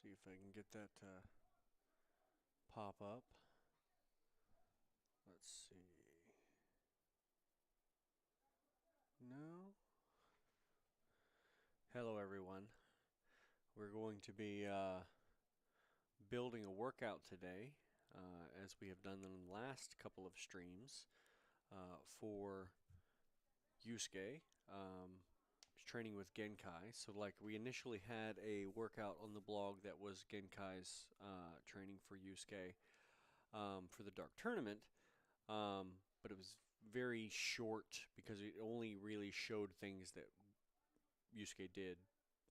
See if I can get that to pop up. Let's see. No? Hello, everyone. We're going to be building a workout today, as we have done in the last couple of streams, for Yusuke. Training with Genkai. So, like, we initially had a workout on the blog that was Genkai's training for Yusuke for the Dark Tournament, but it was very short because it only really showed things that Yusuke did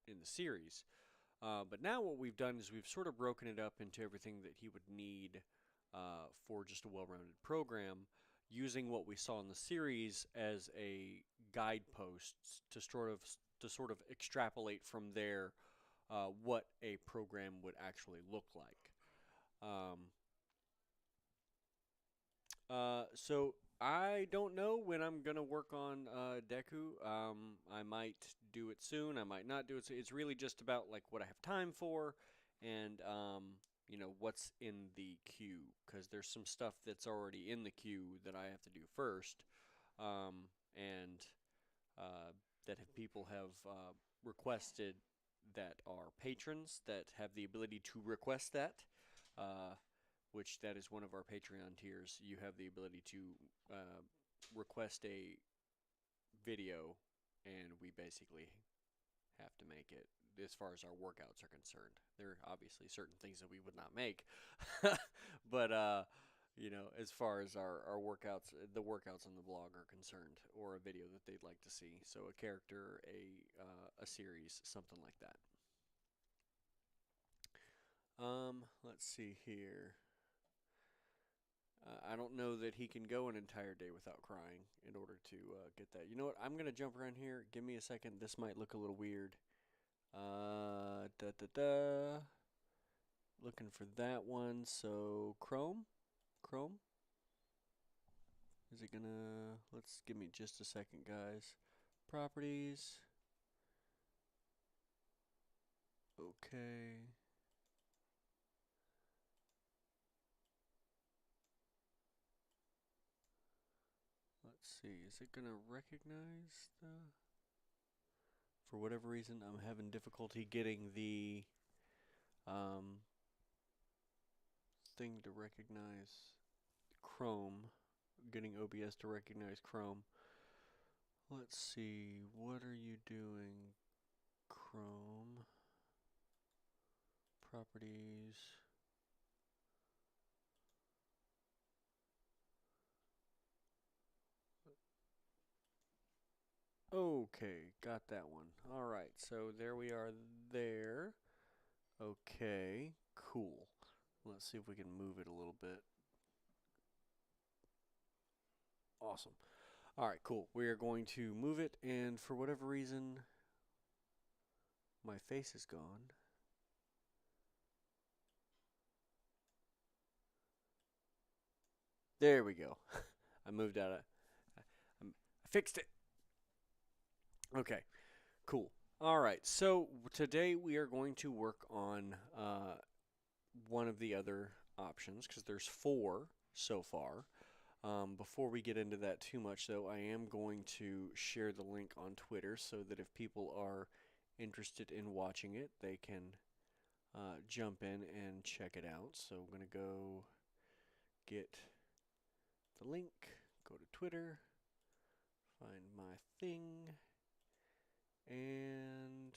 in the series. But now what we've done is we've sort of broken it up into everything that he would need for just a well-rounded program, using what we saw in the series as a guidepost to sort of extrapolate from there what a program would actually look like. Um, so I don't know when I'm gonna work on Deku. I might do it soon. I might not do it. It's really just about like what I have time for, and what's in the queue. Because there's some stuff that's already in the queue that I have to do first, and uh, that people have requested that are patrons that have the ability to request that. Uh, which that is one of our Patreon tiers. You have the ability to request a video, and we basically have to make it as far as our workouts are concerned. There are obviously certain things that we would not make, but as far as our workouts, the workouts on the blog are concerned, or a video that they'd like to see. So a character, a series, something like that. Let's see here. I don't know that he can go an entire day without crying in order to get that. You know what? I'm going to jump around here. Give me a second. This might look a little weird. Da da da. Looking for that one. So, Chrome? Chrome? Is it going to... Let's give me just a second, guys. Properties. Okay. Let's see. Is it going to recognize the... For whatever reason, I'm having difficulty getting the thing to recognize Chrome, getting OBS to recognize Chrome. Let's see, what are you doing, Chrome? Properties. Okay, got that one. Alright, so there we are there. Okay, cool. Let's see if we can move it a little bit. Awesome. Alright, cool. We are going to move it, and for whatever reason, my face is gone. There we go. I moved out of... I fixed it. Okay, cool. All right, so today we are going to work on one of the other options because there's 4 so far. Before we get into that too much, though, I am going to share the link on Twitter so that if people are interested in watching it, they can jump in and check it out. So I'm going to go get the link, go to Twitter, find my thing, and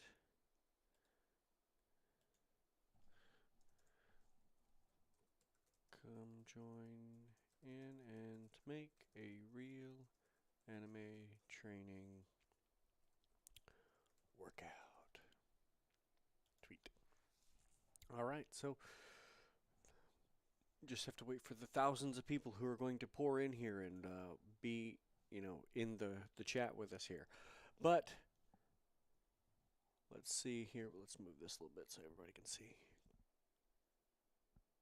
come join in and make a real anime training workout. Tweet. Alright, so just have to wait for the thousands of people who are going to pour in here and be, in the chat with us here. But let's see here. Let's move this a little bit so everybody can see.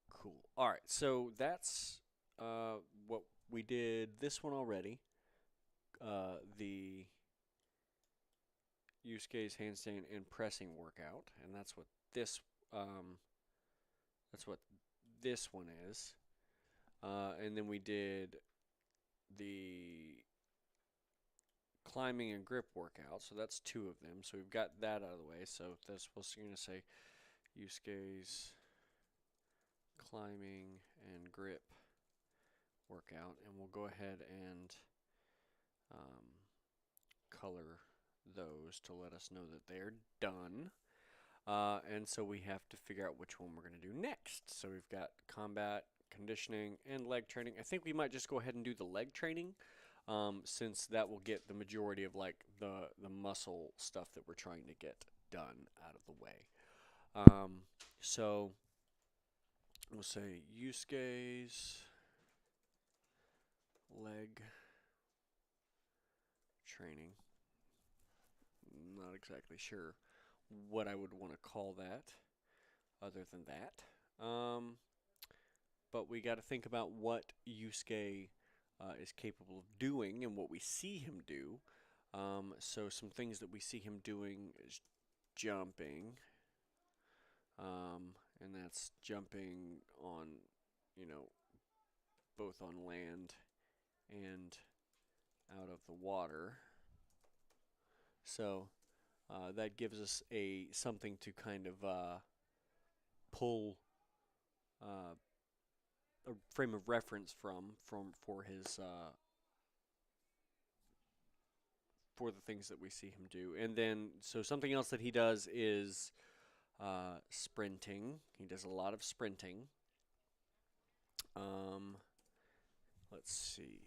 Cool. All right, so that's what we did this one already. The Yusuke's handstand and pressing workout, and that's what this that's what this one is. And then we did the climbing and grip workout, so that's two of them. So we've got that out of the way. So that's what's going to say Yusuke's climbing and grip workout, and we'll go ahead and color those to let us know that they're done. And so we have to figure out which one we're going to do next. So we've got combat, conditioning, and leg training. I think we might just go ahead and do the leg training, since that will get the majority of like the muscle stuff that we're trying to get done out of the way. So we'll say Yusuke's leg training. Not exactly sure what I would want to call that other than that. But we got to think about what Yusuke is capable of doing and what we see him do. So some things that we see him doing is jumping, and that's jumping on, you know, both on land and out of the water. So that gives us a something to kind of pull a frame of reference from for his for the things that we see him do. And then so something else that he does is sprinting. He does a lot of sprinting. Let's see.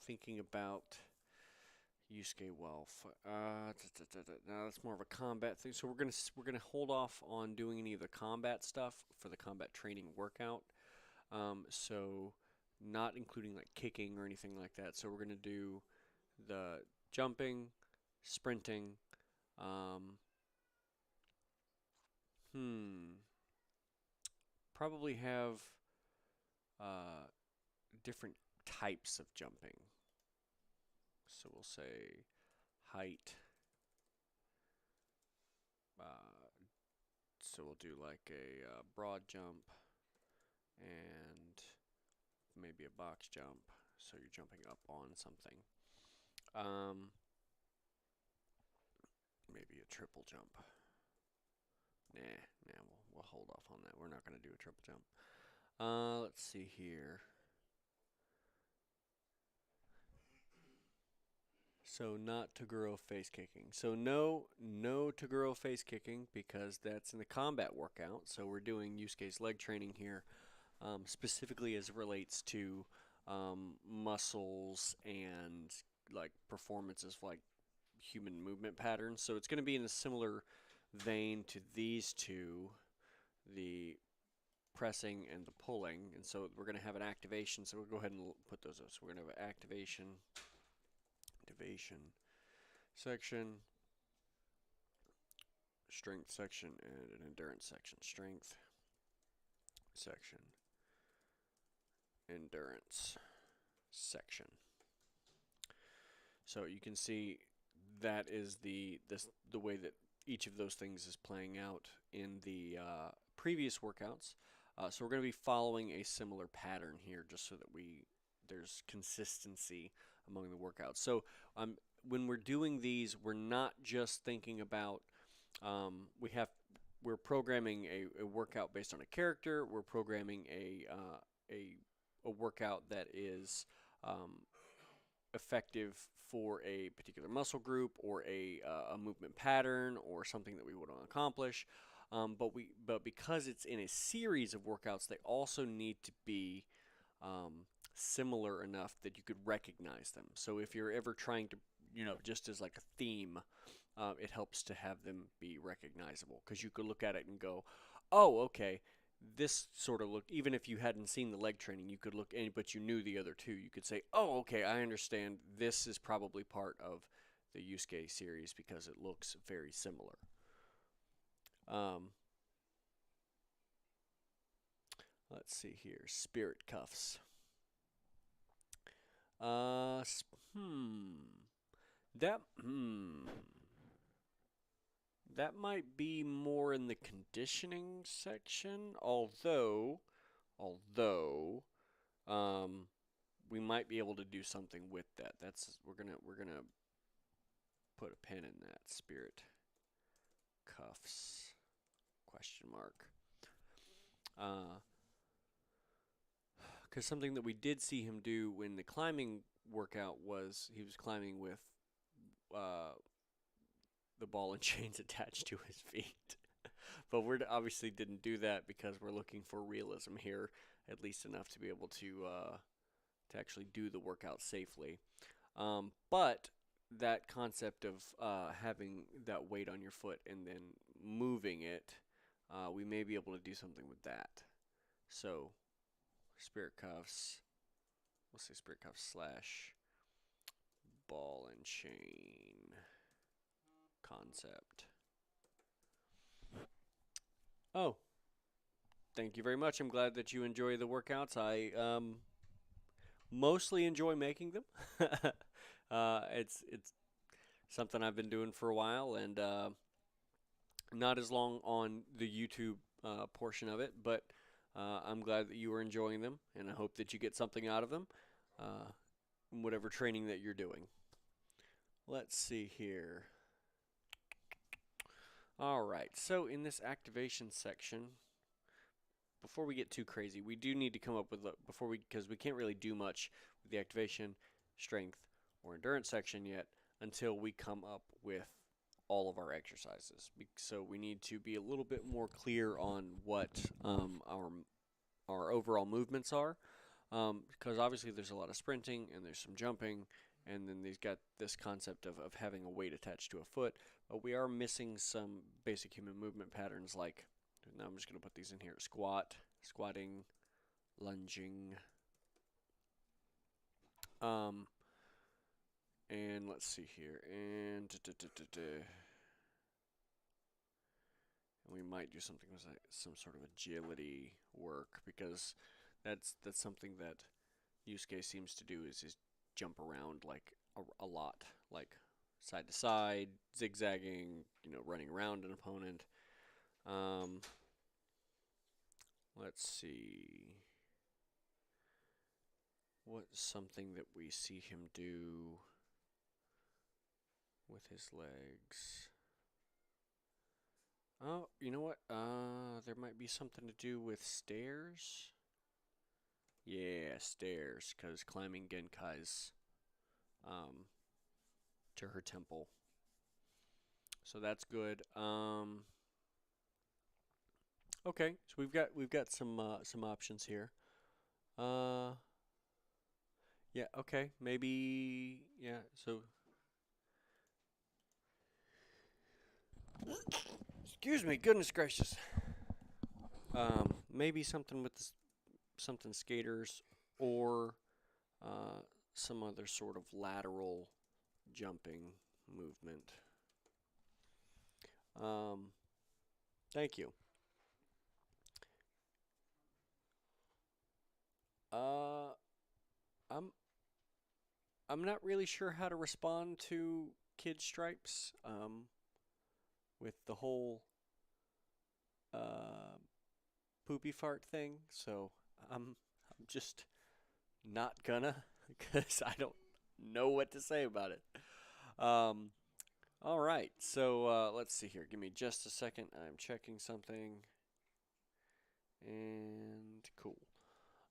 Thinking about Yusuke Wealth. Now that's more of a combat thing. So we're gonna hold off on doing any of the combat stuff for the combat training workout. So not including like kicking or anything like that. So we're gonna do the jumping, sprinting. Probably have different types of jumping. So we'll say height. So we'll do like a broad jump and maybe a box jump. So you're jumping up on something. Maybe a triple jump. Nah, we'll hold off on that. We're not going to do a triple jump. Let's see here. So not Toguro face kicking. So no Toguro face kicking because that's in the combat workout. So we're doing Yusuke's leg training here, specifically as it relates to muscles and like performances like human movement patterns. So it's going to be in a similar vein to these two, the pressing and the pulling. And so we're going to have an activation. So we'll go ahead and put those up. So we're going to have an activation section, strength section, and an endurance section. Strength section, endurance section. So you can see that is the way that each of those things is playing out in the previous workouts. So we're going to be following a similar pattern here, just so that there's consistency among the workouts. So when we're doing these, we're not just thinking about we're programming a workout based on a character. We're programming a workout that is effective for a particular muscle group or a movement pattern or something that we want to accomplish. But because it's in a series of workouts, they also need to be similar enough that you could recognize them. So if you're ever trying to, just as like a theme, it helps to have them be recognizable, because you could look at it and go, oh, okay, this sort of looked, even if you hadn't seen the leg training, you could look, but you knew the other two, you could say, oh, okay, I understand, this is probably part of the Yusuke series because it looks very similar. Let's see here, spirit cuffs. That might be more in the conditioning section, although we might be able to do something with that. We're gonna put a pin in that. Spirit cuffs question mark. Because something that we did see him do in the climbing workout was he was climbing with uh, the ball and chains attached to his feet. But we obviously didn't do that because we're looking for realism here, at least enough to be able to actually do the workout safely. But that concept of having that weight on your foot and then moving it, we may be able to do something with that. So, spirit cuffs, we'll say spirit cuffs slash ball and chain concept. Oh, thank you very much. I'm glad that you enjoy the workouts. I mostly enjoy making them. It's something I've been doing for a while, and not as long on the YouTube portion of it, but I'm glad that you are enjoying them, and I hope that you get something out of them, whatever training that you're doing. Let's see here. All right, so in this activation section, before we get too crazy, we do need to come up with because we can't really do much with the activation, strength, or endurance section yet until we come up with all of our exercises. So we need to be a little bit more clear on what our overall movements are, because obviously there's a lot of sprinting and there's some jumping, and then they've got this concept of having a weight attached to a foot, but we are missing some basic human movement patterns like, now I'm just going to put these in here, squatting, lunging, and let's see here, and we might do something with some sort of agility work, because that's something that Yusuke seems to do is jump around like a lot, like side to side, zigzagging, running around an opponent. Let's see. What's something that we see him do with his legs? Oh, you know what? There might be something to do with stairs. Yeah, stairs, because climbing Genkai's to her temple. So that's good. Okay, so we've got some options here. Yeah, okay, maybe, yeah, so excuse me, goodness gracious. Maybe something with something skaters, or some other sort of lateral jumping movement. Thank you. Uh, I'm I'm not really sure how to respond to Kid Stripes. With the whole uh poopy fart thing, so I'm just not gonna, because I don't know what to say about it. Um, all right, so let's see here. Give me just a second. I'm checking something, and cool.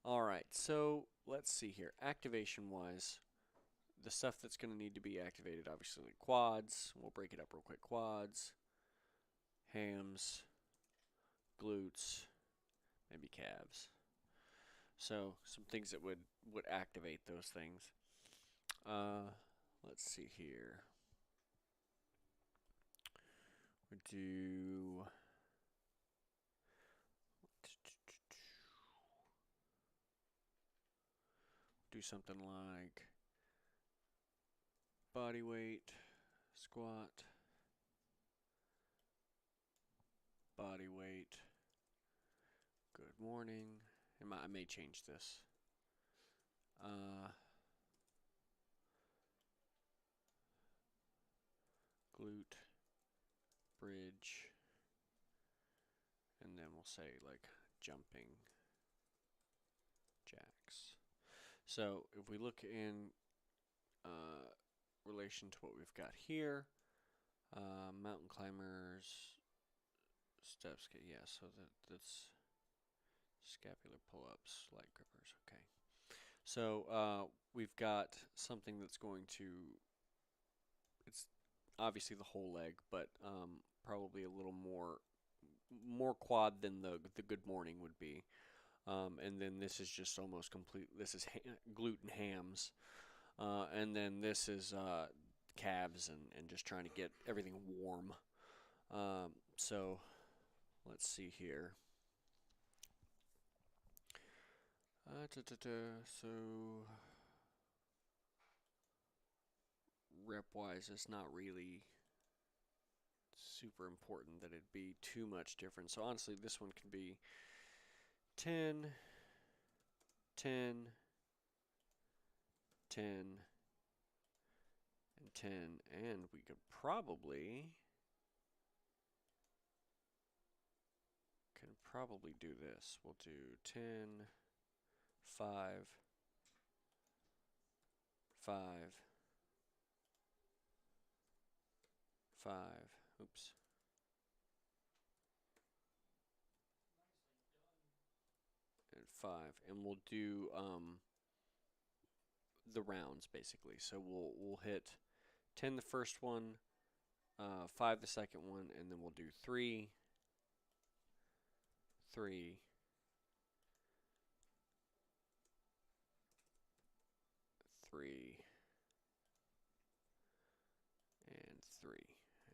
All right, so let's see here. Activation wise, the stuff that's going to need to be activated, obviously, like quads. We'll break it up real quick. Quads, hams, glutes, maybe calves. So some things that would activate those things. Let's see here. We do something like body weight, squat, body weight. Good morning. I may change this. Glute bridge, and then we'll say like jumping jacks. So if we look in relation to what we've got here, mountain climbers, steps, yeah, so that's scapular pull-ups, light grippers, okay. So we've got something that's going to, it's obviously the whole leg, but probably a little more quad than the good morning would be. And then this is just almost complete. This is glute and hams, and then this is calves and just trying to get everything warm. So let's see here. So rep wise, it's not really super important that it'd be too much different. So honestly, this one can be 10, 10, 10, and 10, and we could probably do this. We'll do 10, 5, 5, 5, oops, and 5, and we'll do the rounds basically. So we'll hit 10 the first one, 5 the second one, and then we'll do 3, 3, 3, and 3.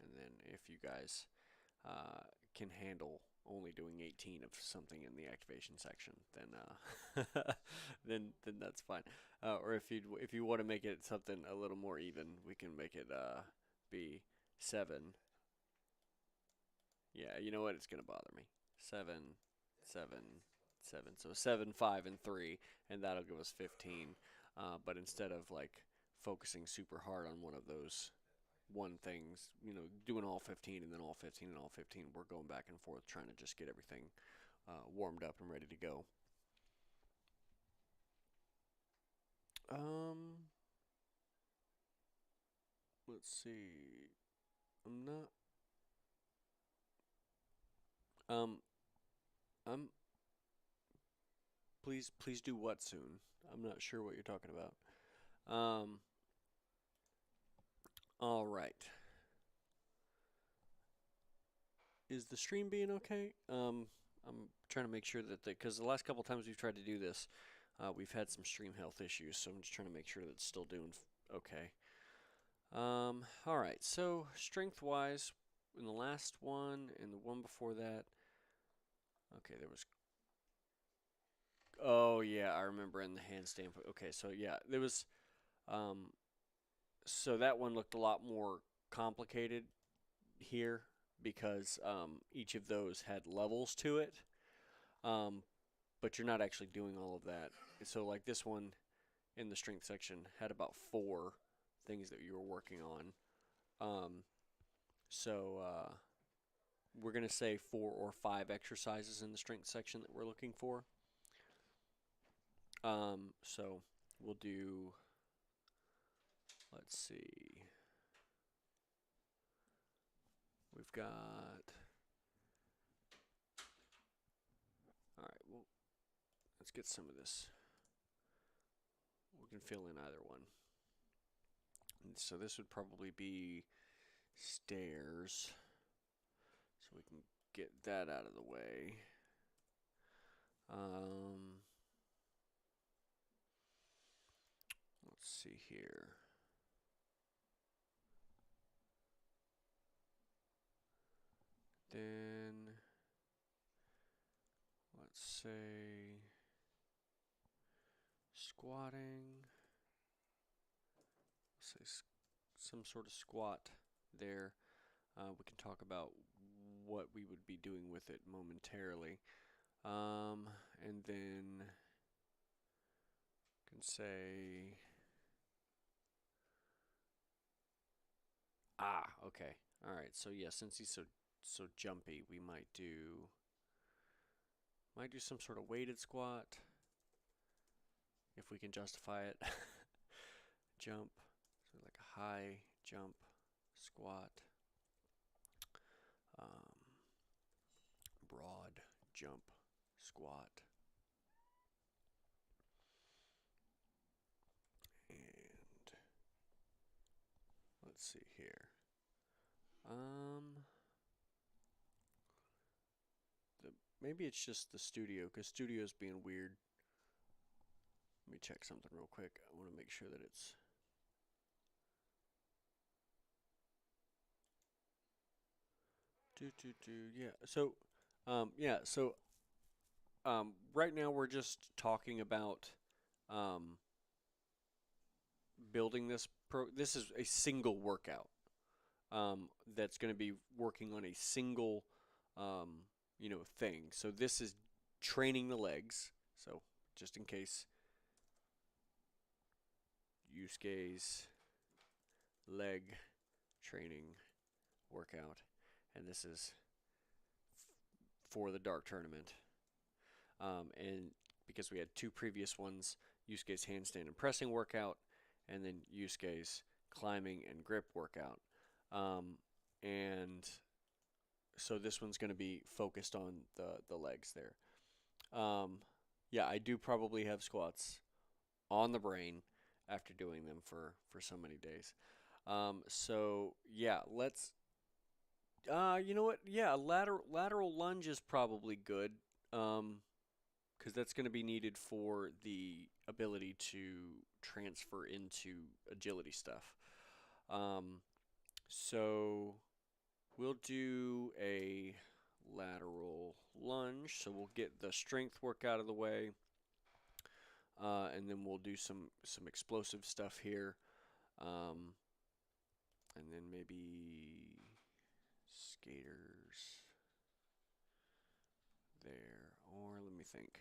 And then if you guys can handle only doing 18 of something in the activation section, then then that's fine. Or if you want to make it something a little more even, we can make it be 7. Yeah, you know what? It's gonna bother me. 7, 7, 7. So 7, 5, and 3, and that'll give us 15. But instead of like focusing super hard on one of those things, doing all 15 and then all 15 and all 15, we're going back and forth trying to just get everything warmed up and ready to go. Let's see. I'm not. I'm. Please do what soon? I'm not sure what you're talking about. All right. Is the stream being okay? I'm trying to make sure that because the last couple times we've tried to do this, we've had some stream health issues, so I'm just trying to make sure that it's still doing okay. All right. So strength-wise, in the last one and the one before that, okay, there was. Oh yeah, I remember in the handstand. Okay, so yeah, there was. So that one looked a lot more complicated here because each of those had levels to it. But you're not actually doing all of that. So like this one in the strength section had about 4 things that you were working on. So we're going to say 4 or 5 exercises in the strength section that we're looking for. So we'll do, let's see, we've got, all right, well, let's get some of this. We can fill in either one. And so this would probably be stairs. So we can get that out of the way. Let's see here. Then let's say squatting. Say some sort of squat there. We can talk about what we would be doing with it momentarily. And then can say, okay. All right. So yeah, since he's so so jumpy. We might do some sort of weighted squat if we can justify it. Jump, so like a high jump squat, um, broad jump squat, and let's see here. The, maybe it's just the studio, because studio's being weird. Let me check something real quick. I want to make sure that it's... Yeah. So, right now we're just talking about um, building this pro. This is a single workout that's going to be working on a single, um, thing. So this is training the legs. So just in case, Yusuke's leg training workout, and this is for the dark tournament. And because we had two previous ones, Yusuke's handstand and pressing workout, and then Yusuke's climbing and grip workout. And so this one's going to be focused on the legs there. Yeah, I do probably have squats on the brain after doing them for so many days. So yeah, let's. You know what? Yeah, lateral lunge is probably good. Because that's going to be needed for the ability to transfer into agility stuff. Um, so we'll do a lateral lunge. So we'll get the strength work out of the way, and then we'll do some explosive stuff here, and then maybe skaters there. Or let me think.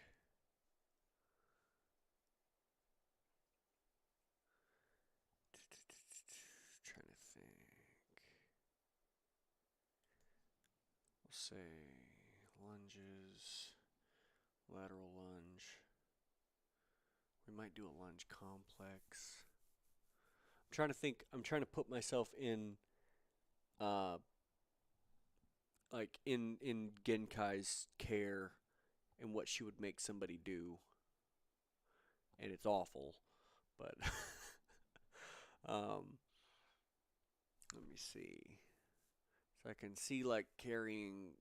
Trying to think. We'll say lunges, lateral lunge. We might do a lunge complex. I'm trying to think. I'm trying to put myself in, uh, like in Genkai's care, and what she would make somebody do, and it's awful. But um, let me see. So I can see like carrying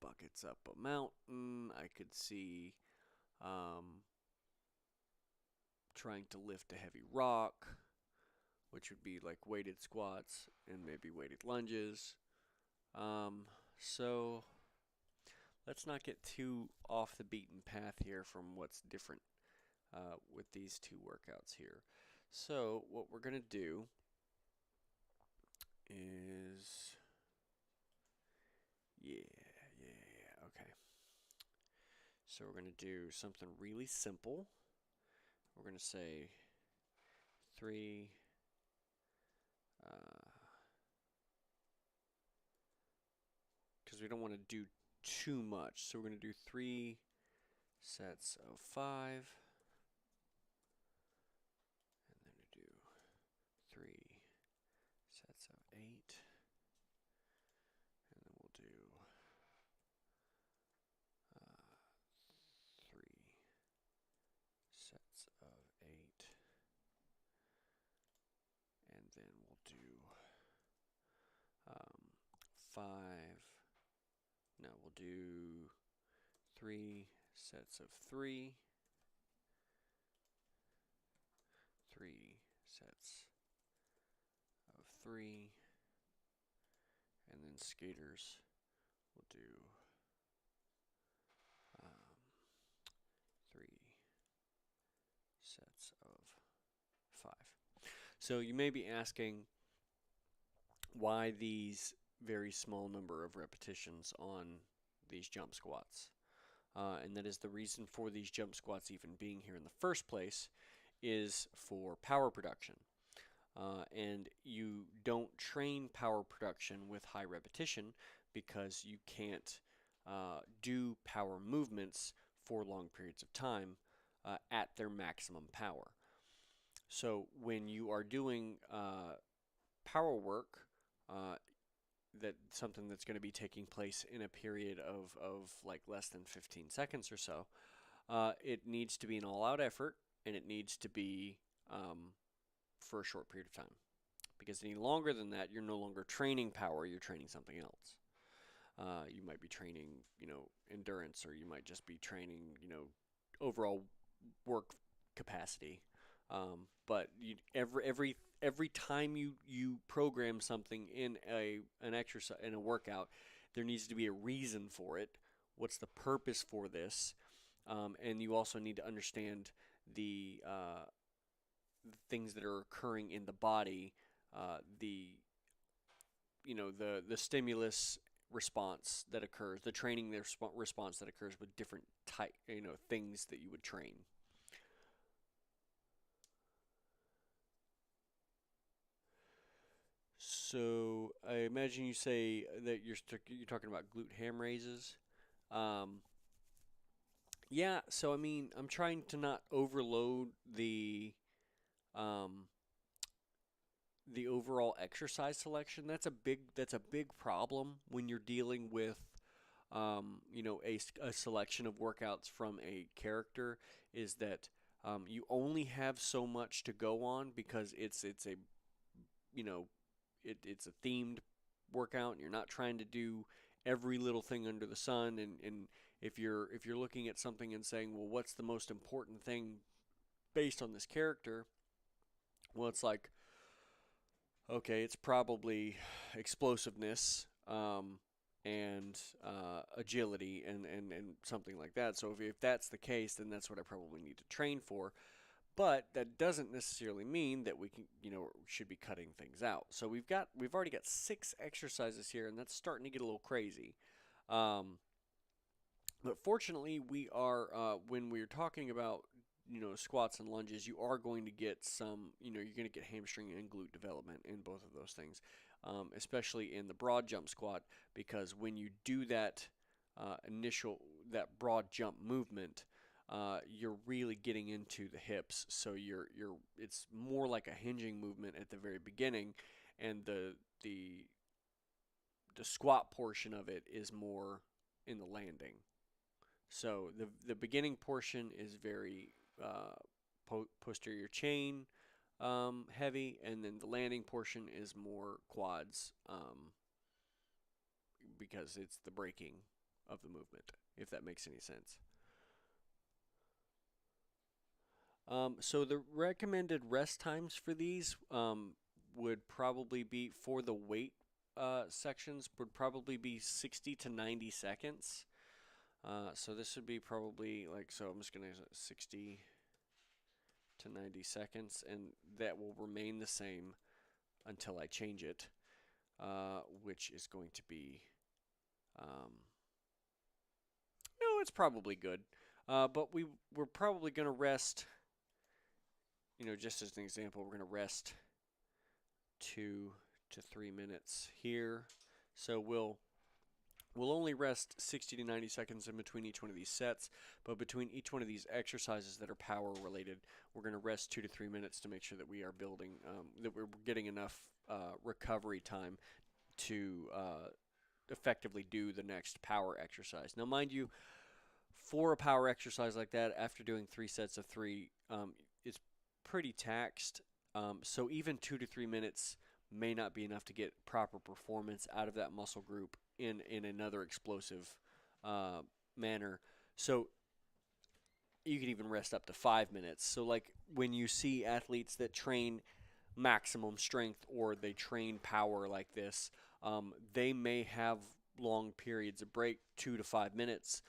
buckets up a mountain. I could see trying to lift a heavy rock, which would be like weighted squats and maybe weighted lunges. So let's not get too off the beaten path here from what's different with these two workouts here. So what we're going to do is, okay. So we're going to do something really simple. We're going to say 3, because we don't want to do too much. So we're going to do 3 sets of 5, and then we do 3 sets of 8, and then we'll do 3 sets of 8, and then we'll do 5. No, we'll do 3 sets of 3, 3 sets of 3, and then skaters will do 3 sets of 5. So you may be asking why these very small number of repetitions on these jump squats. And that is the reason for these jump squats even being here in the first place, is for power production. And you don't train power production with high repetition because you can't do power movements for long periods of time at their maximum power. So when you are doing power work, uh, that something that's going to be taking place in a period of like less than 15 seconds or so, it needs to be an all-out effort, and it needs to be for a short period of time. Because any longer than that, you're no longer training power, you're training something else. You might be training, endurance, or you might just be training, overall work capacity. But every time you program something in an exercise in a workout, there needs to be a reason for it. What's the purpose for this? And you also need to understand the things that are occurring in the body, the the stimulus response that occurs, the training response that occurs with different type things that you would train. So I imagine you say that you're talking about glute ham raises. Um, yeah. So I mean, I'm trying to not overload um, the overall exercise selection. That's a big problem when you're dealing with a selection of workouts from a character, is that you only have so much to go on because it's a you know it's a themed workout, and you're not trying to do every little thing under the sun. And if you're looking at something and saying, well, what's the most important thing based on this character? Well, it's like, okay, it's probably explosiveness, and agility, and something like that. So if that's the case, then that's what I probably need to train for. But that doesn't necessarily mean that we can, should be cutting things out. So we've already got 6 exercises here, and that's starting to get a little crazy. Um, but fortunately, we are when we're talking about squats and lunges, you are going to get some, you're going to get hamstring and glute development in both of those things, especially in the broad jump squat, because when you do that broad jump movement, you're really getting into the hips. So it's more like a hinging movement at the very beginning, and the squat portion of it is more in the landing. So the beginning portion is very posterior chain heavy, and then the landing portion is more quads, because it's the breaking of the movement, if that makes any sense. So the recommended rest times for these would probably be, for the weight sections, would probably be 60 to 90 seconds. So this would be probably like, so I'm just going to 60 to 90 seconds, and that will remain the same until I change it, which is going to be, no, it's probably good. But we're probably going to rest, just as an example, we're going to rest 2 to 3 minutes here. So we'll only rest 60 to 90 seconds in between each one of these sets, but between each one of these exercises that are power related, we're going to rest 2 to 3 minutes to make sure that we are building, that we're getting enough recovery time to effectively do the next power exercise. Now, mind you, for a power exercise like that, after doing 3 sets of 3, it's pretty taxed. So even 2 to 3 minutes may not be enough to get proper performance out of that muscle group in another explosive manner. So you can even rest up to 5 minutes. So like when you see athletes that train maximum strength, or they train power like this, they may have long periods of break, 2 to 5 minutes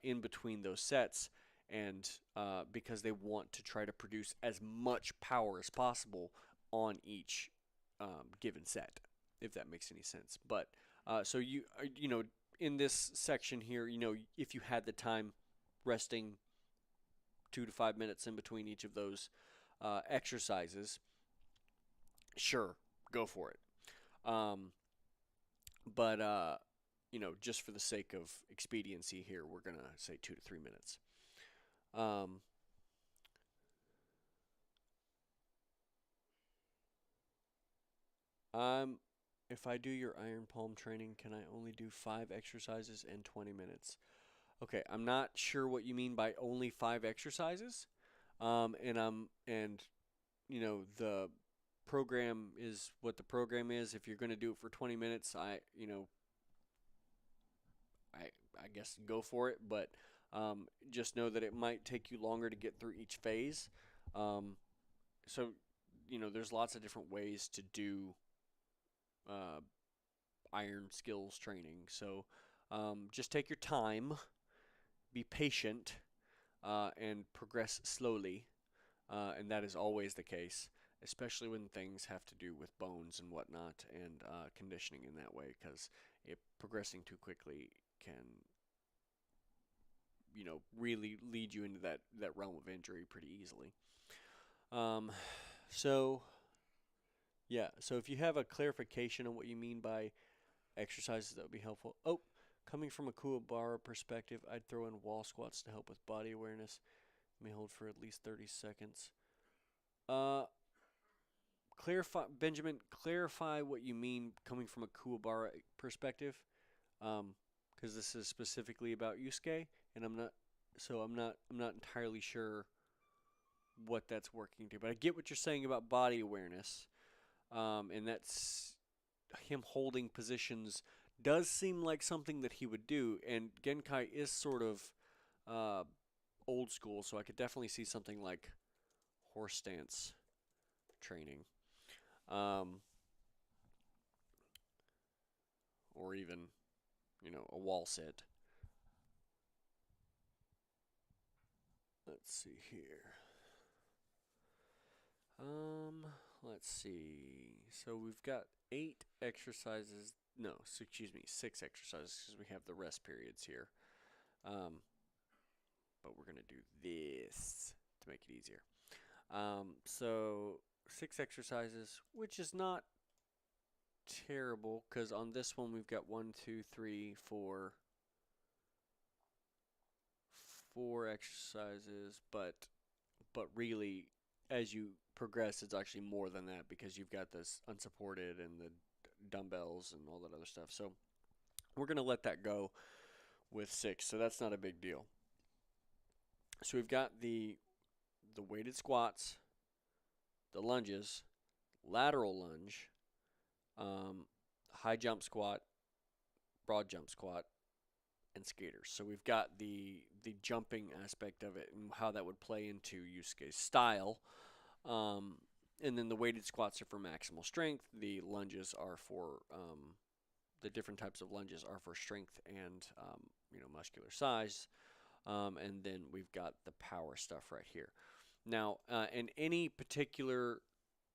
in between those sets, and because they want to try to produce as much power as possible on each given set, if that makes any sense. But so in this section here, if you had the time, resting 2 to 5 minutes in between each of those exercises, sure, go for it. But just for the sake of expediency here, we're gonna say 2 to 3 minutes. Um, I'm if I do your iron palm training, can I only do 5 exercises in 20 minutes? Okay, I'm not sure what you mean by only 5 exercises. And the program is what the program is. If you're going to do it for 20 minutes, I I guess go for it, but just know that it might take you longer to get through each phase. Um, so there's lots of different ways to do uh, iron skills training. So just take your time, be patient, and progress slowly. And that is always the case, especially when things have to do with bones and whatnot and conditioning in that way, because progressing too quickly can, really lead you into that realm of injury pretty easily. Um, so yeah, so if you have a clarification on what you mean by exercises, that would be helpful. Oh, coming from a Kuwabara perspective, I'd throw in wall squats to help with body awareness. May hold for at least 30 seconds. Uh, clarify what you mean coming from a Kuwabara perspective, because this is specifically about Yusuke, and I'm not entirely sure what that's working to. But I get what you're saying about body awareness, and that's him holding positions does seem like something that he would do, and Genkai is sort of uh, old school, so I could definitely see something like horse stance training. Um, or even, a wall sit. Let's see here. Um, let's see. So we've got 8 exercises. No, excuse me, 6 exercises because we have the rest periods here. Um, but we're gonna do this to make it easier. So 6 exercises, which is not terrible because on this one we've got 4 exercises, but really as you progress it's actually more than that because you've got this unsupported and the dumbbells and all that other stuff. So we're going to let that go with 6, so that's not a big deal. So we've got the weighted squats, the lunges, lateral lunge, high jump squat, broad jump squat, and skaters. So we've got the jumping aspect of it and how that would play into Yusuke's style. And then the weighted squats are for maximal strength. The lunges are for the different types of lunges are for strength and muscular size. And then we've got the power stuff right here. Now, in any particular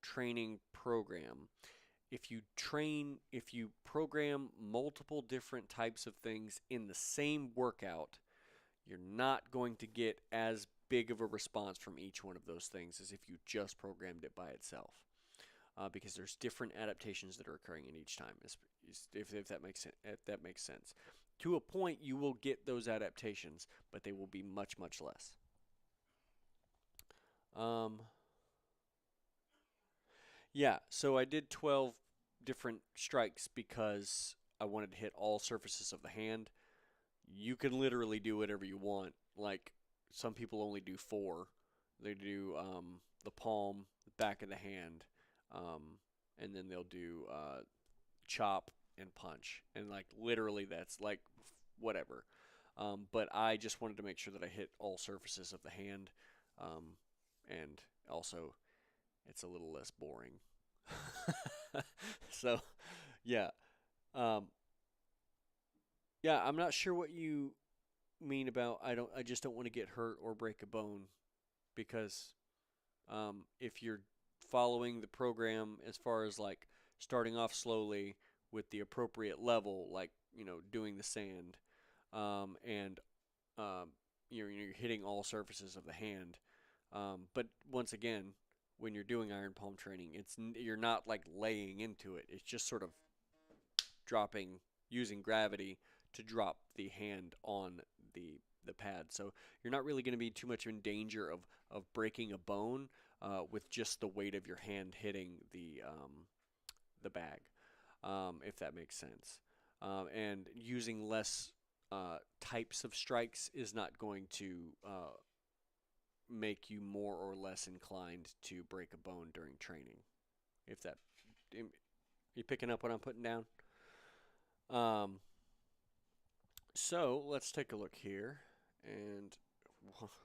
training program, if you program multiple different types of things in the same workout, you're not going to get as big of a response from each one of those things as if you just programmed it by itself. Because there's different adaptations that are occurring in each time, if that makes sense. To a point, you will get those adaptations, but they will be much, much less. Yeah, so I did 12 different strikes because I wanted to hit all surfaces of the hand. You can literally do whatever you want. Like, some people only do 4. They do the palm, the back of the hand, and then they'll do chop and punch. And, like, literally that's, like, whatever. But I just wanted to make sure that I hit all surfaces of the hand. And also, it's a little less boring. So, yeah. Um, yeah, I'm not sure what you mean about I just don't want to get hurt or break a bone because if you're following the program as far as like starting off slowly with the appropriate level, like doing the sand, and you're hitting all surfaces of the hand. But once again, when you're doing iron palm training, you're not like laying into it. It's just sort of dropping using gravity to drop the hand on the pad. So you're not really going to be too much in danger of breaking a bone with just the weight of your hand hitting the bag, if that makes sense. And using less types of strikes is not going to make you more or less inclined to break a bone during training. If that, you picking up what I'm putting down? Um, so let's take a look here. And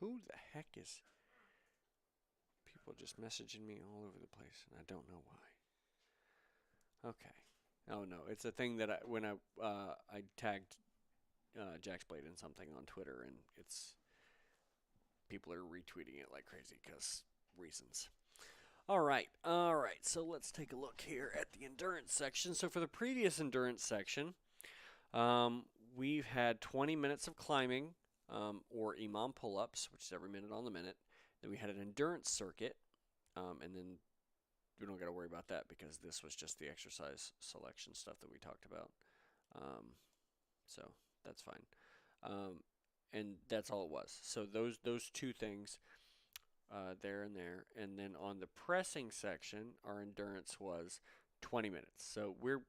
who the heck is people just messaging me all over the place, and I don't know why. Okay. Oh no, it's a thing that when I tagged Jack's Blade in something on Twitter, and it's people are retweeting it like crazy because reasons. All right. So let's take a look here at the endurance section. So for the previous endurance section, we've had 20 minutes of climbing or imam pull-ups, which is every minute on the minute. Then we had an endurance circuit, and then we don't got to worry about that because this was just the exercise selection stuff that we talked about. So that's fine. And that's all it was. So those two things, there and there. And then on the pressing section, our endurance was 20 minutes. So we're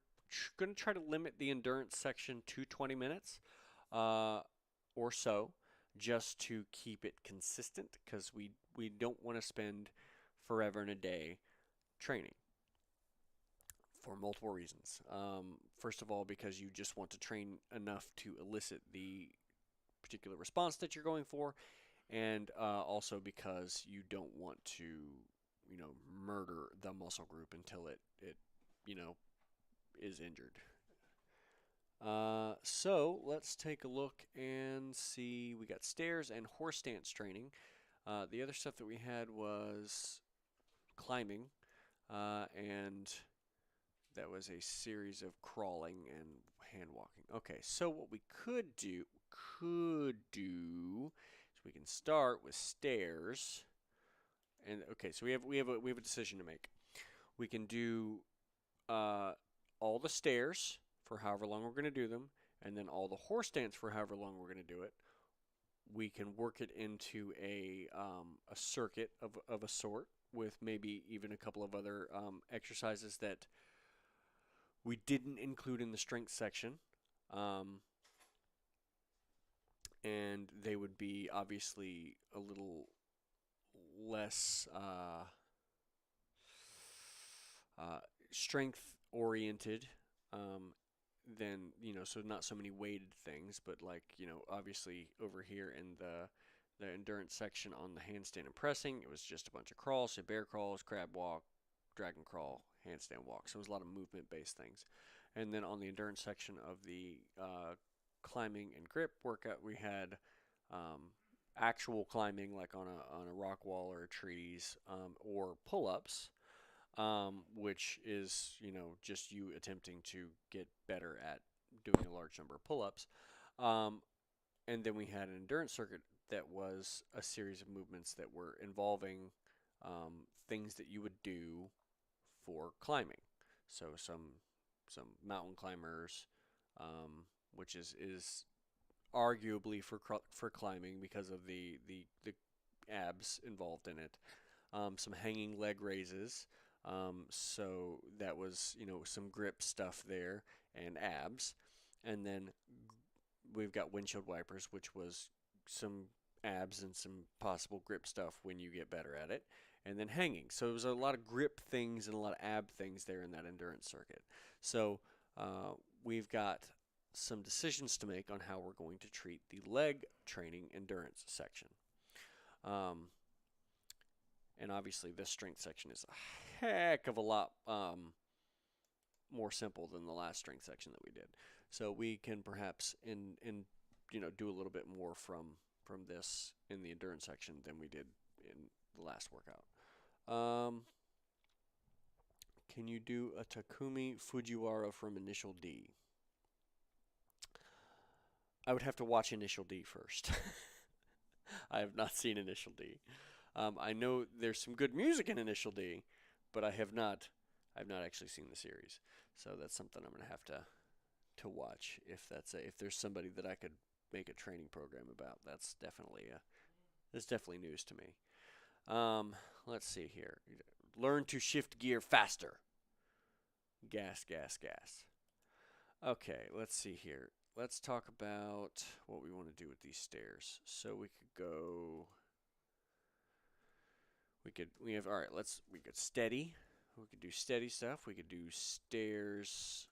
going to try to limit the endurance section to 20 minutes or so, just to keep it consistent, because we don't want to spend forever and a day training for multiple reasons. First of all, because you just want to train enough to elicit the particular response that you're going for, and also because you don't want to, murder the muscle group until it is injured. So let's take a look and see. We got stairs and horse stance training. The other stuff that we had was climbing, and that was a series of crawling and hand walking. Okay, so what we could do is we can start with stairs. And okay, so we have a decision to make. We can do all the stairs for however long we're going to do them, and then all the horse stance for however long we're going to do it. We can work it into a circuit of a sort, with maybe even a couple of other exercises that we didn't include in the strength section. And they would be obviously a little less strength oriented than, so not so many weighted things, but like, obviously over here in the endurance section on the handstand and pressing, it was just a bunch of crawls, so bear crawls, crab walk, dragon crawl, handstand walk. So it was a lot of movement based things. And then on the endurance section of the climbing and grip workout, we had actual climbing, like on a rock wall or trees, or pull-ups, which is just you attempting to get better at doing a large number of pull-ups. And then we had an endurance circuit that was a series of movements that were involving things that you would do for climbing. So some mountain climbers, which is arguably for climbing because of the abs involved in it. Some hanging leg raises. So that was some grip stuff there and abs. And then we've got windshield wipers, which was some abs and some possible grip stuff when you get better at it. And then hanging. So it was a lot of grip things and a lot of ab things there in that endurance circuit. So we've got some decisions to make on how we're going to treat the leg training endurance section. And obviously this strength section is a heck of a lot more simple than the last strength section that we did. So we can perhaps do a little bit more from this in the endurance section than we did in the last workout. Can you do a Takumi Fujiwara from Initial D? I would have to watch Initial D first. I have not seen Initial D. I know there's some good music in Initial D, but I've not actually seen the series. So that's something I'm gonna have to to watch if there's somebody that I could make a training program about. That's definitely news to me. Um, let's see here. Learn to shift gear faster. Gas, gas, gas. Okay, let's see here. Let's talk about what we want to do with these stairs. So we could go. We have all right. We could steady. We could do steady stuff. We could do stairs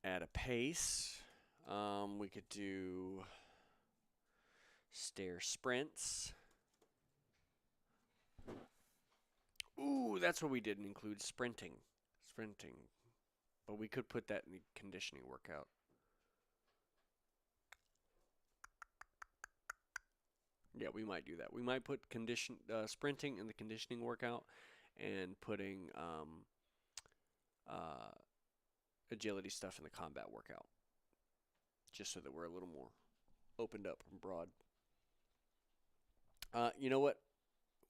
at a pace. We could do stair sprints. Ooh, that's what we didn't include, sprinting. Sprinting. But we could put that in the conditioning workout. Yeah, we might do that. We might put sprinting in the conditioning workout and putting uh, agility stuff in the combat workout, just so that we're a little more opened up and broad. You know what?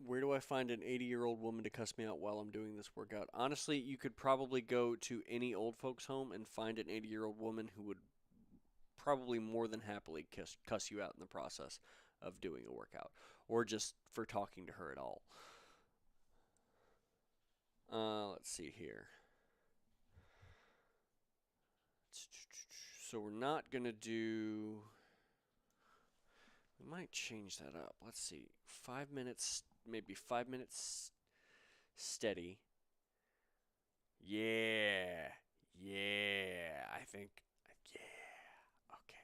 Where do I find an 80-year-old woman to cuss me out while I'm doing this workout? Honestly, you could probably go to any old folks' home and find an 80-year-old woman who would probably more than happily cuss you out in the process of doing a workout or just for talking to her at all. Let's see here. So we're not going to do. We might change that up. Let's see. 5 minutes, maybe 5 minutes steady. Yeah. Yeah. I think. Yeah. Okay.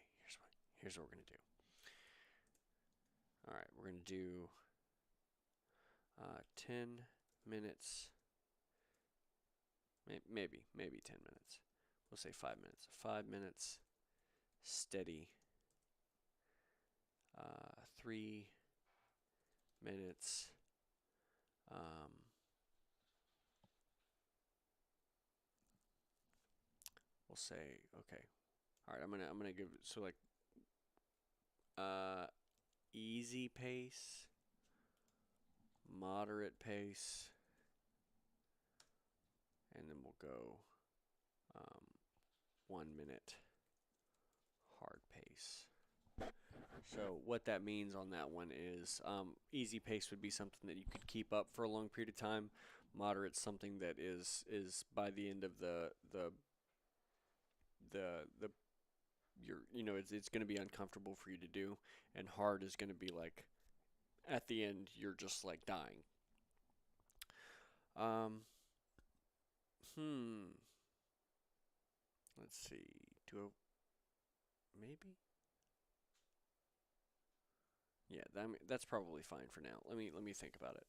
Here's what we're going to do. All right. We're going to do 10 minutes. Maybe 10 minutes. We'll say 5 minutes. 5 minutes steady. 3 minutes. We'll say okay. All right, I'm gonna give so like easy pace, moderate pace, and then we'll go 1 minute hard pace. So what that means on that one is easy pace would be something that you could keep up for a long period of time. Moderate something that is by the end of the it's going to be uncomfortable for you to do, and hard is going to be like at the end you're just like dying. Um, hmm. Let's see. Maybe? Yeah, that's probably fine for now. Let me think about it.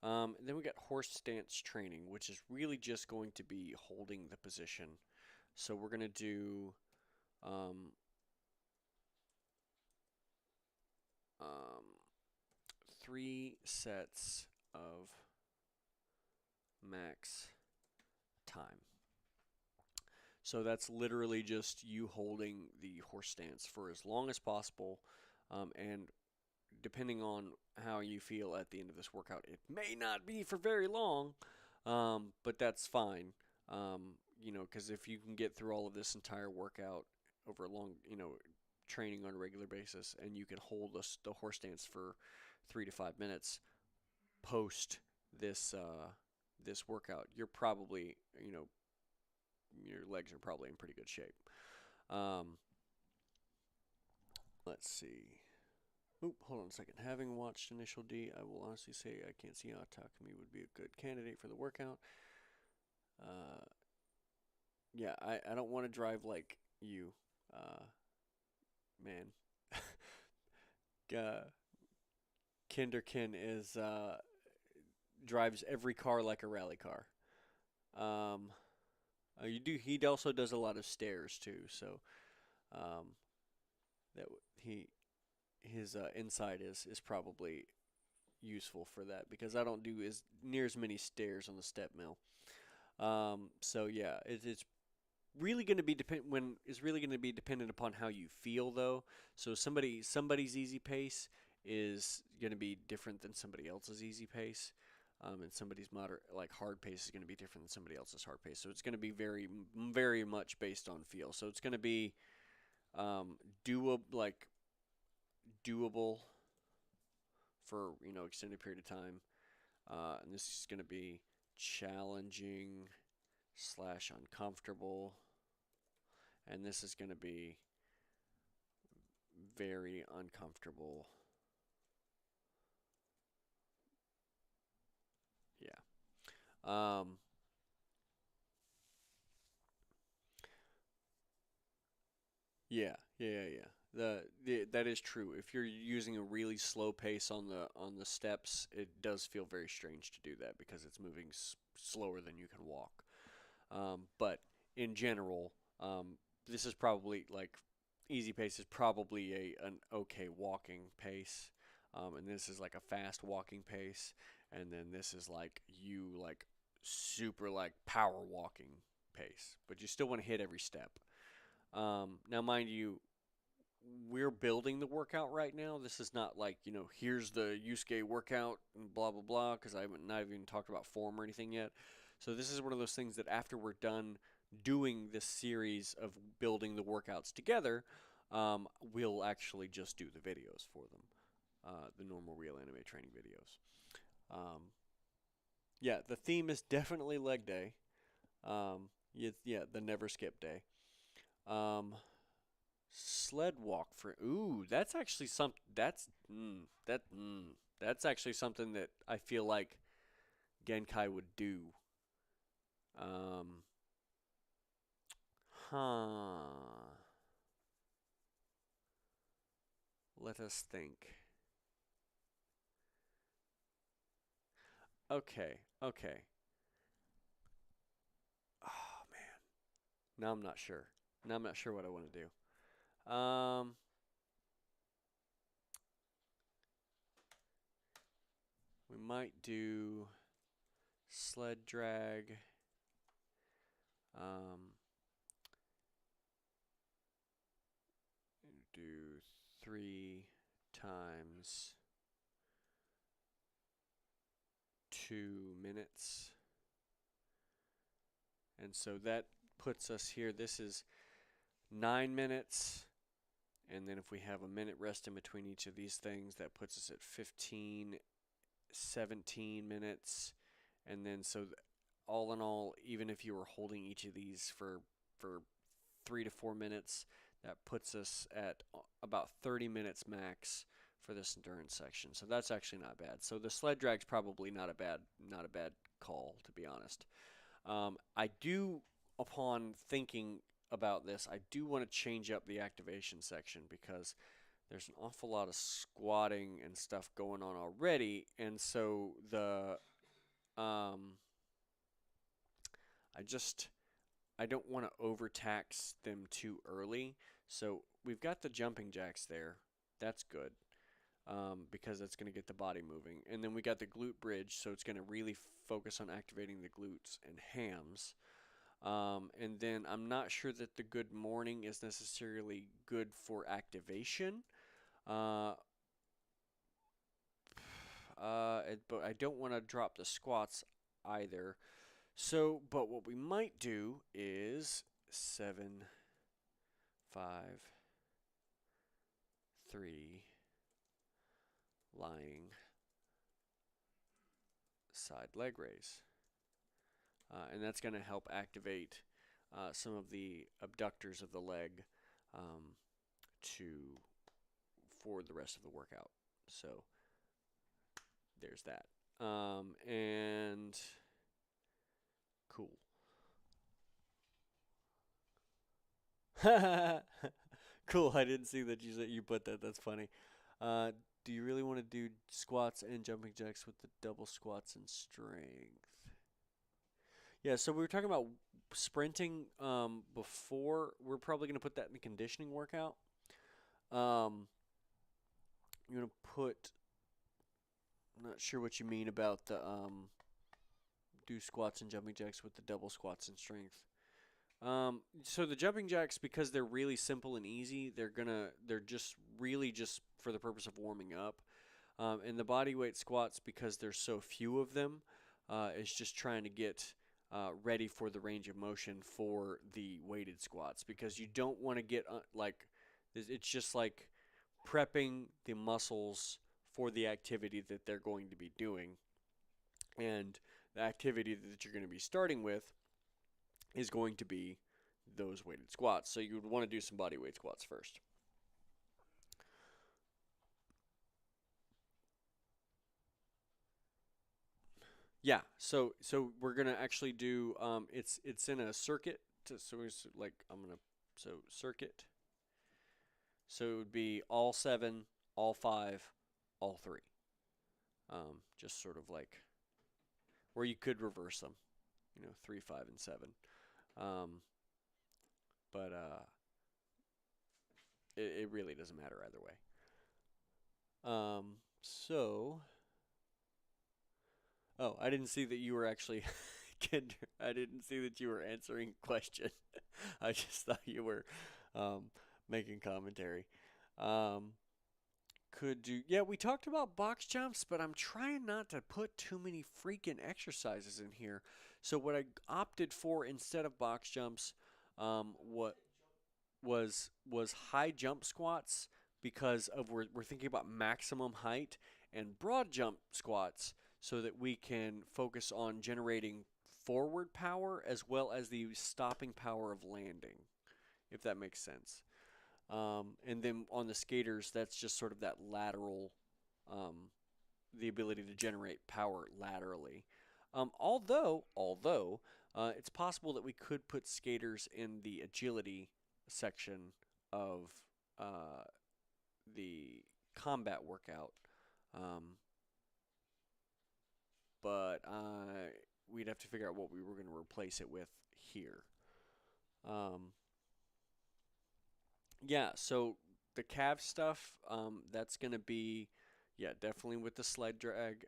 Then we got horse stance training, which is really just going to be holding the position. So we're gonna do um, um, 3 sets of max time. So that's literally just you holding the horse stance for as long as possible, and depending on how you feel at the end of this workout, it may not be for very long, but that's fine. Because if you can get through all of this entire workout over a long, training on a regular basis, and you can hold the horse stance for 3 to 5 minutes post this workout, you're probably, your legs are probably in pretty good shape. Um, let's see. Oop, hold on a second. Having watched Initial D, I will honestly say I can't see how Takumi would be a good candidate for the workout. Yeah, I don't want to drive like you, man. uh, Kinderkin drives every car like a rally car. Um, He also does a lot of stairs too, so um, that he his insight is probably useful for that because I don't do as near as many stairs on the step mill. So yeah, it's really going to be dependent upon how you feel though. So somebody's easy pace is going to be different than somebody else's easy pace. and somebody's moderate, like hard pace is going to be different than somebody else's hard pace. So it's going to be very much based on feel. So it's going to be um, doable for extended period of time, and this is going to be challenging slash uncomfortable, and this is going to be very uncomfortable. Yeah. Um, yeah. That is true. If you're using a really slow pace on the steps, it does feel very strange to do that because it's moving slower than you can walk. But in general, this is probably like easy pace is probably an okay walking pace, and this is like a fast walking pace, and then this is like super like power walking pace, but you still want to hit every step. Now, mind you, we're building the workout right now. This is not like, here's the Yusuke workout and blah, blah, blah, because I haven't not even talked about form or anything yet. So this is one of those things that after we're done doing this series of building the workouts together, we'll actually just do the videos for them, the normal real anime training videos. Um, yeah, the theme is definitely leg day. Yeah, the never skip day. Um, Sled walk for that's actually that's actually something that I feel like Genkai would do. Um, huh. Let us think. Okay. Oh man. Now I'm not sure. Now I'm not sure what I want to do. We might do sled drag. Um, do 3 times 2 minutes. And so that puts us here. This is 9 minutes. And then if we have a minute rest in between each of these things, that puts us at 15, 17 minutes. And then so all in all, even if you were holding each of these for 3 to 4 minutes, that puts us at about 30 minutes max for this endurance section. So that's actually not bad. So the sled drag's probably not a bad call, to be honest. I do, upon thinking about this, I do want to change up the activation section because there's an awful lot of squatting and stuff going on already, and so I just I don't want to overtax them too early. So we've got the jumping jacks there. That's good because that's going to get the body moving. And then we got the glute bridge, so it's going to really focus on activating the glutes and hams. And then I'm not sure that the good morning is necessarily good for activation. Uh, but I don't want to drop the squats either. So, but what we might do is 7, 5, 3, lying side leg raise. And that's going to help activate some of the abductors of the leg um, to for the rest of the workout. So there's that. And cool. Cool. I didn't see that you put that. That's funny. Uh, do you really want to do squats and jumping jacks with the double squats and strength? Yeah, so we were talking about sprinting before. We're probably going to put that in the conditioning workout. Um, you're going to put, I'm not sure what you mean about the do squats and jumping jacks with the double squats and strength. So the jumping jacks, because they're really simple and easy, they're just really just for the purpose of warming up. And the body weight squats, because there's so few of them, is just trying to get ready for the range of motion for the weighted squats, because you don't want to get like it's just like prepping the muscles for the activity that they're going to be doing. And the activity that you're going to be starting with is going to be those weighted squats. So you would want to do some body weight squats first. Yeah, so we're gonna actually do it's in a circuit. So it's like I'm gonna so circuit. So it would be all seven, all five, all three. Just sort of like where you could reverse them, 3, 5, and 7. Um, but it really doesn't matter either way. So oh, I didn't see that you were actually Kendra. I didn't see that you were answering a question. I just thought you were um, making commentary. Um, could you? Yeah, we talked about box jumps, but I'm trying not to put too many freaking exercises in here. So what I opted for instead of box jumps, what was high jump squats, because of we're thinking about maximum height, and broad jump squats so that we can focus on generating forward power as well as the stopping power of landing, if that makes sense. And then on the skaters, that's just sort of that lateral, um, the ability to generate power laterally. Although it's possible that we could put skaters in the agility section of uh, the combat workout, um, but we'd have to figure out what we were going to replace it with here. Um, Yeah, so the calf stuff, that's gonna be, yeah, definitely with the sled drag,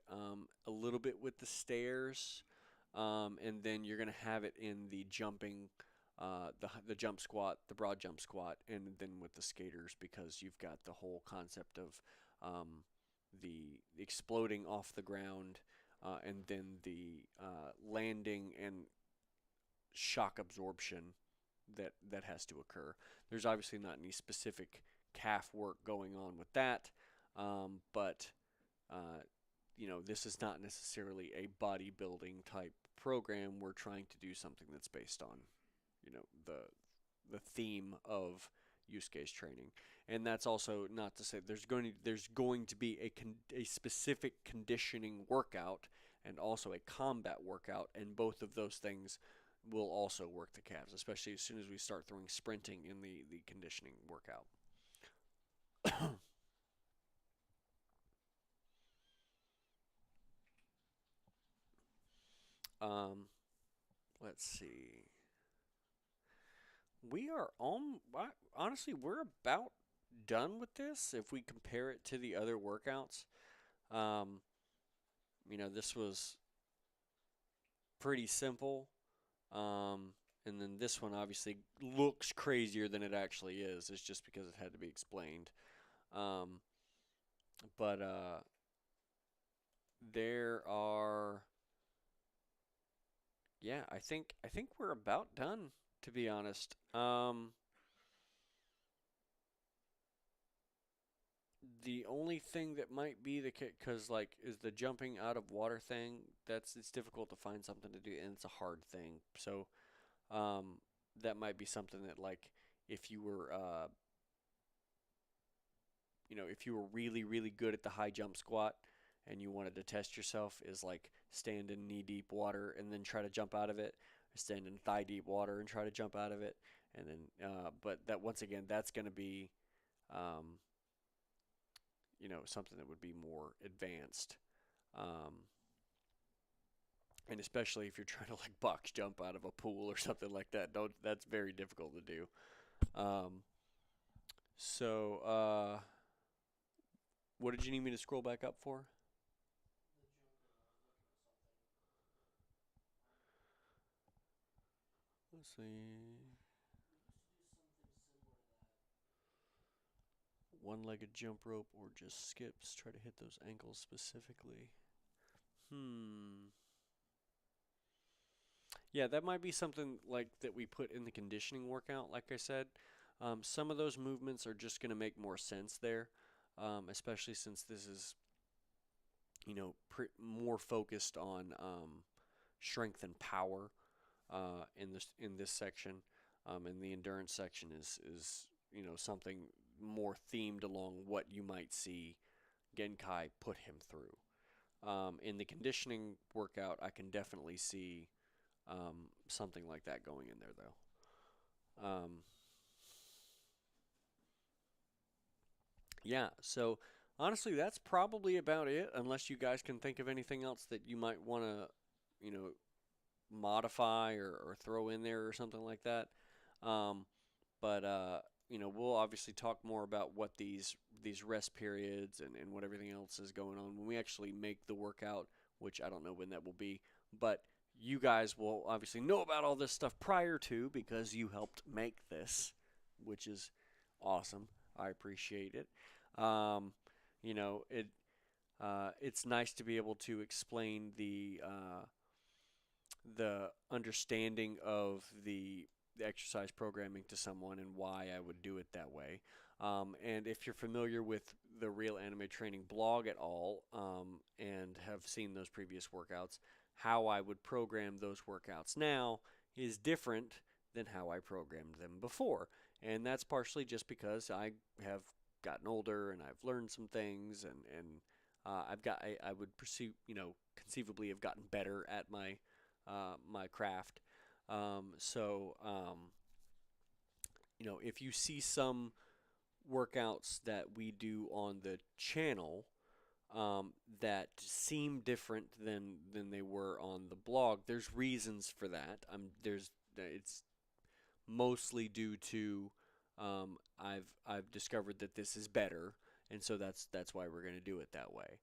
a little bit with the stairs, and then you're gonna have it in the jumping, the jump squat, the broad jump squat, and then with the skaters, because you've got the whole concept of the exploding off the ground, and then the landing and shock absorption that has to occur. There's obviously not any specific calf work going on with that, but uh, this is not necessarily a bodybuilding type program. We're trying to do something that's based on, the theme of Yusuke's training, and that's also not to say there's going to be a specific conditioning workout and also a combat workout, and both of those things will also work the calves, especially as soon as we start throwing sprinting in the conditioning workout. um, let's see. We are on. Honestly, we're about done with this if we compare it to the other workouts. Um, this was pretty simple. Um, and then this one obviously looks crazier than it actually is. It's just because it had to be explained. Um, but there are, yeah, I think we're about done, to be honest. The only thing that might be the because like is the jumping out of water thing. It's difficult to find something to do, and it's a hard thing. So um, that might be something that, like, if you were if you were really really good at the high jump squat and you wanted to test yourself, is like stand in knee deep water and then try to jump out of it, or stand in thigh deep water and try to jump out of it, and then but that once again that's going to be um, something that would be more advanced. Um, and especially if you're trying to like box jump out of a pool or something like that, don't that's very difficult to do. Um, so what did you need me to scroll back up for? Let's see. one-legged jump rope or just skips. Try to hit those ankles specifically. Hmm. Yeah, that might be something like that we put in the conditioning workout. Like I said, some of those movements are just going to make more sense there, especially since this is, more focused on strength and power in this section, and the endurance section is something more themed along what you might see Genkai put him through. In the conditioning workout, I can definitely see something like that going in there, though. Yeah, so honestly, that's probably about it, unless you guys can think of anything else that you might want to, you know, modify or throw in there or something like that. Um, but we'll obviously talk more about what these rest periods and what everything else is going on when we actually make the workout, which I don't know when that will be, but you guys will obviously know about all this stuff prior to because you helped make this, which is awesome. I appreciate it. Um, it's nice to be able to explain the understanding of the exercise programming to someone and why I would do it that way. And if you're familiar with the Real Anime Training blog at all, and have seen those previous workouts, how I would program those workouts now is different than how I programmed them before. And that's partially just because I have gotten older and I've learned some things, and I would pursue, conceivably have gotten better at my craft. If you see some workouts that we do on the channel that seem different than they were on the blog, there's reasons for that. It's mostly due to I've discovered that this is better, and so that's why we're going to do it that way.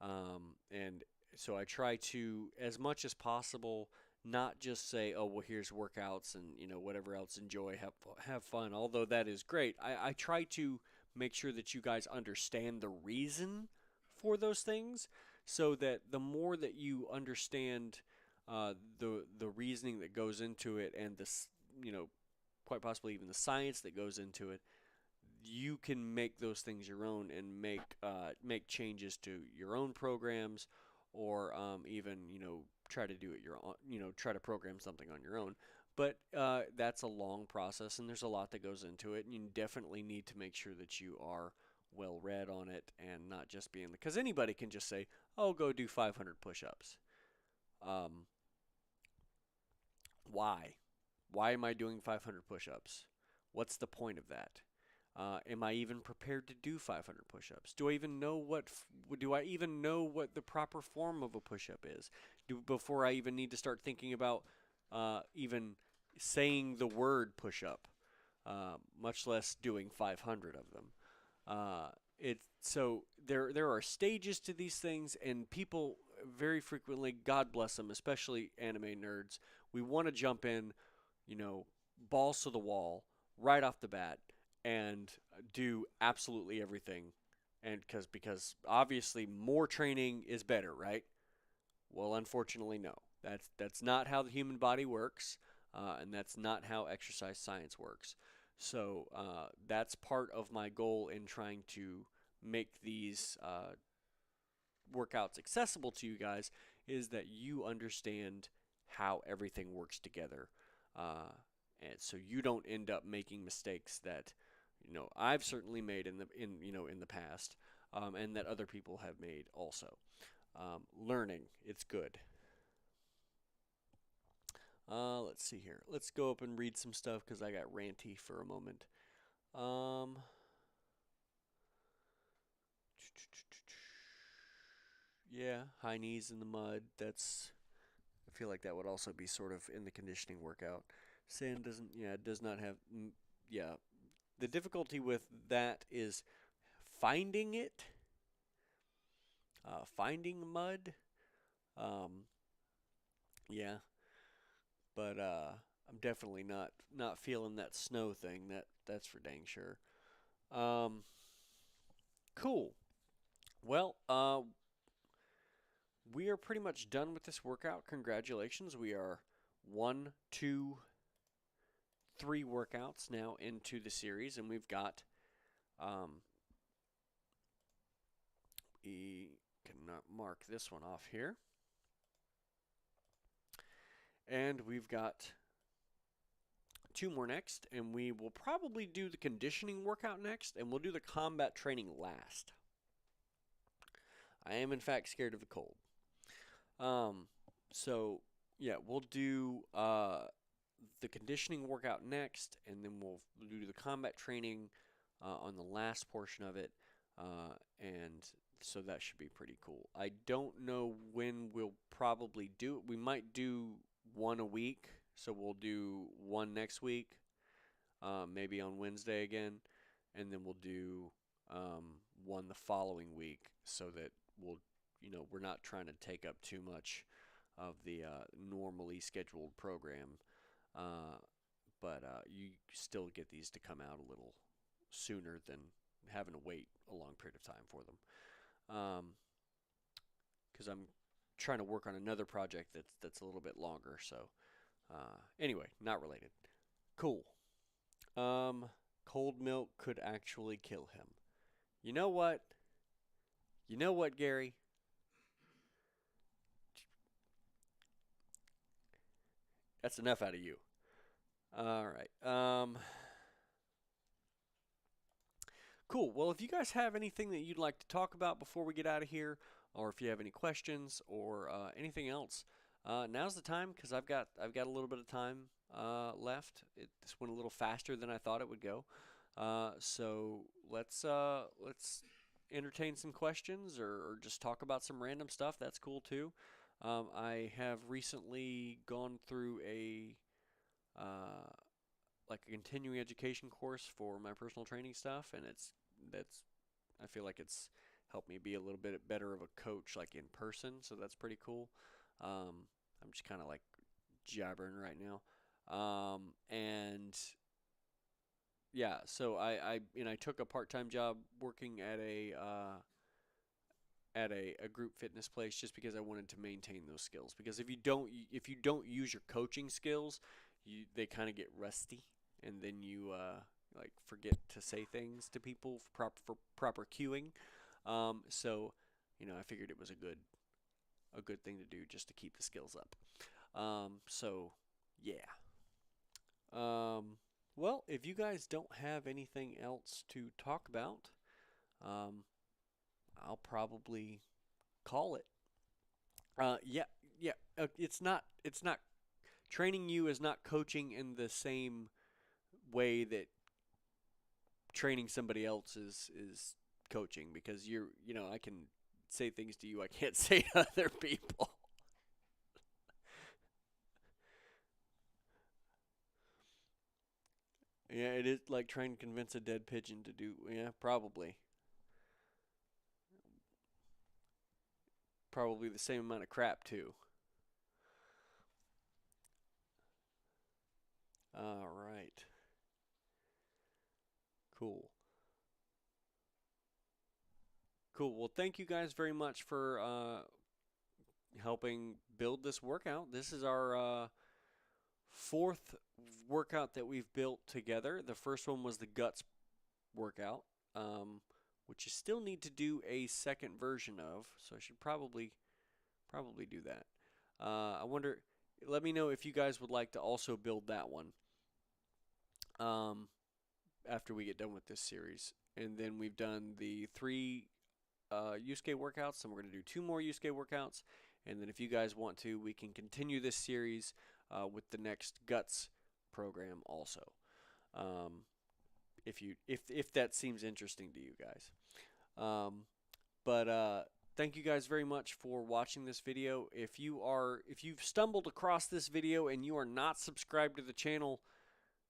And so I try to, as much as possible, not just say, oh well, here's workouts and whatever else, enjoy, have fun. Although that is great, I try to make sure that you guys understand the reason for those things, so that the more that you understand the reasoning that goes into it, and this quite possibly even the science that goes into it, you can make those things your own and make changes to your own programs, or even try to do it your own, try to program something on your own. But that's a long process, and there's a lot that goes into it, and you definitely need to make sure that you are well read on it and not just being, because anybody can just say, oh, go do 500 push-ups. um, why why am I doing 500 push-ups? What's the point of that? Am I even prepared to do 500 push-ups? Do I even know what the proper form of a push-up is? Before I even need to start thinking about even saying the word push-up, much less doing 500 of them. There are stages to these things, and people very frequently, God bless them, especially anime nerds, we want to jump in, balls to the wall right off the bat and do absolutely everything. And because obviously more training is better, right? Well, unfortunately, no. That's not how the human body works, and that's not how exercise science works. So that's part of my goal in trying to make these workouts accessible to you guys, is that you understand how everything works together, and so you don't end up making mistakes that I've certainly made in the past, and that other people have made also. Learning, it's good. Let's see here. Let's go up and read some stuff because I got ranty for a moment. Um, yeah, high knees in the mud. I feel like that would also be sort of in the conditioning workout. Sand doesn't, yeah, it does not have, yeah. The difficulty with that is finding it, finding mud. Um, yeah, but I'm definitely not feeling that snow thing. That's for dang sure. Um, Cool. Well, we are pretty much done with this workout. Congratulations. We are one, two, three workouts now into the series, and we've got um, we can mark this one off here, and we've got two more next, and we will probably do the conditioning workout next, and we'll do the combat training last. I am in fact scared of the cold. Um, so yeah, we'll do the conditioning workout next, and then we'll do the combat training on the last portion of it, and so that should be pretty cool. I don't know when we'll probably do it. We might do one a week, so we'll do one next week, maybe on Wednesday again, and then we'll do one the following week, so that we're not trying to take up too much of the normally scheduled program, but you still get these to come out a little sooner than having to wait a long period of time for them. Because I'm trying to work on another project that's a little bit longer. So anyway, not related. Cool. Cold milk could actually kill him. You know what? You know what, Gary? That's enough out of you. All right. Cool. Well, if you guys have anything that you'd like to talk about before we get out of here, or if you have any questions or anything else, now's the time because I've got a little bit of time left. This went a little faster than I thought it would go. So let's entertain some questions or just talk about some random stuff. That's cool too. I have recently gone through uh, like a continuing education course for my personal training stuff, and that's I feel like it's helped me be a little bit better of a coach, like in person. So that's pretty cool. I'm just kind of like jabbering right now, and yeah. So I took a part-time job working at a group fitness place just because I wanted to maintain those skills. Because if you don't use your coaching skills, they kind of get rusty, and then you like forget to say things to people for proper cueing. So I figured it was a good thing to do just to keep the skills up. So yeah. Well, if you guys don't have anything else to talk about, um, I'll probably call it. Yeah, yeah. It's not training you is not coaching in the same way that training somebody else is coaching, because I can say things to you I can't say to other people. Yeah, it is like trying to convince a dead pigeon to do. Yeah, probably the same amount of crap too. All right, cool. Cool. Well, thank you guys very much for helping build this workout. This is our fourth workout that we've built together. The first one was the guts workout, which you still need to do a second version of. So I should probably do that. I wonder. Let me know if you guys would like to also build that one um, after we get done with this series. And then we've done the three Yusuke workouts, and we're going to do two more Yusuke workouts. And then if you guys want to, we can continue this series with the next guts program also. Um, if that seems interesting to you guys. But thank you guys very much for watching this video. If you've stumbled across this video and you are not subscribed to the channel,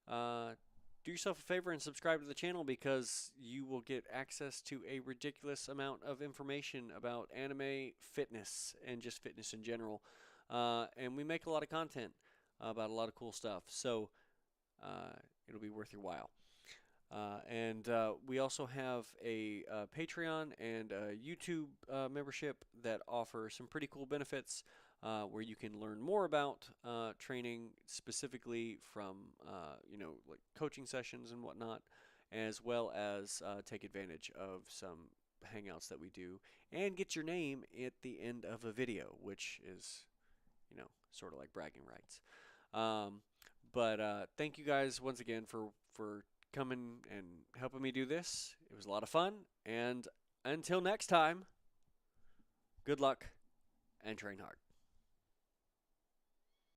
do yourself a favor and subscribe to the channel, because you will get access to a ridiculous amount of information about anime, fitness, and just fitness in general. And we make a lot of content about a lot of cool stuff, so it'll be worth your while. And we also have a Patreon and a YouTube membership that offer some pretty cool benefits where you can learn more about training specifically from, like coaching sessions and whatnot, as well as take advantage of some hangouts that we do and get your name at the end of a video, which is, sort of like bragging rights. Um, but thank you guys once again for coming and helping me do this. It was a lot of fun. And until next time, good luck and train hard.